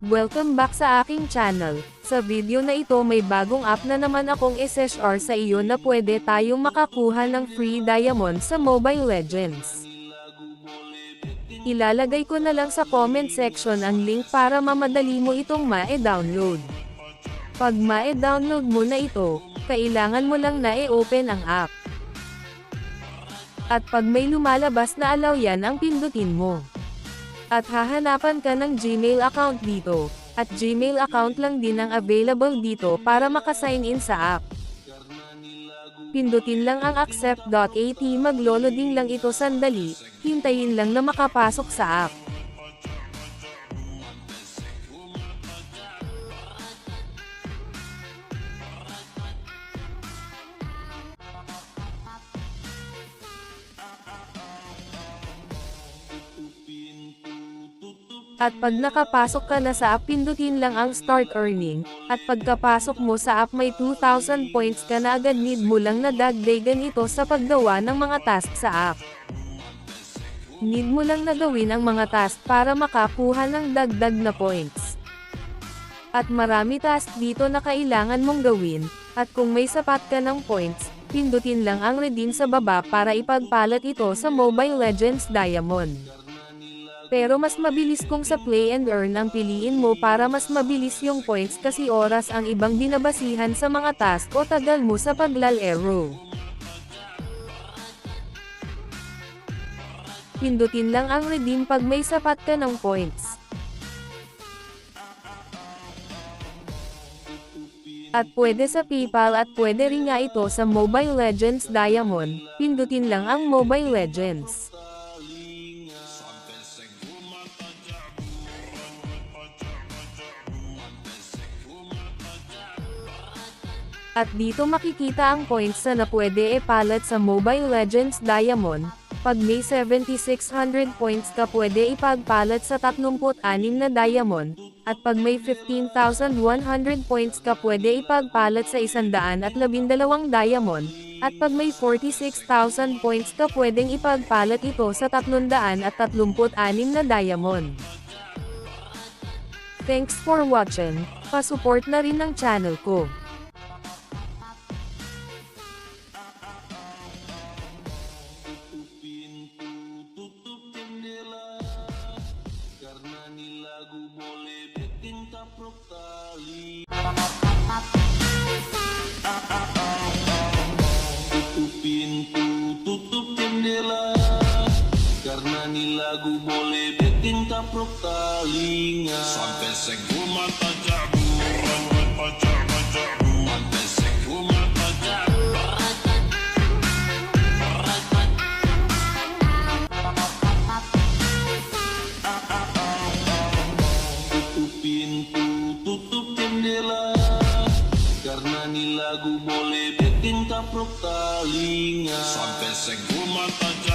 Welcome back sa aking channel. Sa video na ito may bagong app na naman akong i-share sa iyo na pwede tayong makakuha ng free diamond sa Mobile Legends. Ilalagay ko na lang sa comment section ang link para mamadali mo itong ma-download. Pag ma-download mo na ito, kailangan mo lang na i-open ang app. At pag may lumalabas na allow yan ang pindutin mo. At hahanapan ka ng Gmail account dito, at Gmail account lang din ang available dito para makasign in sa app. Pindutin lang ang accept.at, maglo-loading lang ito sandali, hintayin lang na makapasok sa app. At pag nakapasok ka na sa app, pindutin lang ang Start Earning, at pagkapasok mo sa app may 2,000 points ka na agad, need mo lang na dagdagan ito sa paggawa ng mga task sa app. Need mo lang na gawin ang mga task para makakuha ng dagdag na points. At marami task dito na kailangan mong gawin, at kung may sapat ka ng points, pindutin lang ang redeem sa baba para ipagpalat ito sa Mobile Legends Diamond. Pero mas mabilis kung sa Play and Earn ang piliin mo para mas mabilis yung points, kasi oras ang ibang binabasihan sa mga task o tagal mo sa paglalaro. Pindutin lang ang redeem pag may sapat ka ng points. At pwede sa PayPal at pwede rin nga ito sa Mobile Legends Diamond, pindutin lang ang Mobile Legends. At dito makikita ang points na pwede ipalat sa Mobile Legends Diamond. Pag may 7,600 points ka, pwede ipagpalat sa 36 na diamond. At pag may 15,100 points ka, pwede ipagpalat sa 112 diamond. At pag may 46,000 points ka, pwedeng ipagpalat ito sa 336 na diamond. Thanks for watching. Pa-support na rin ng channel ko. Tutup pintu, tutup jendela, karena ni lagu boleh bikin taprok talinga. Sampai seguma tajabu, sampai seguma tajabu. Tutup pintu, tutup jendela, karena ni lagu boleh bikin taprok talinga. Sampai seguma tajabu.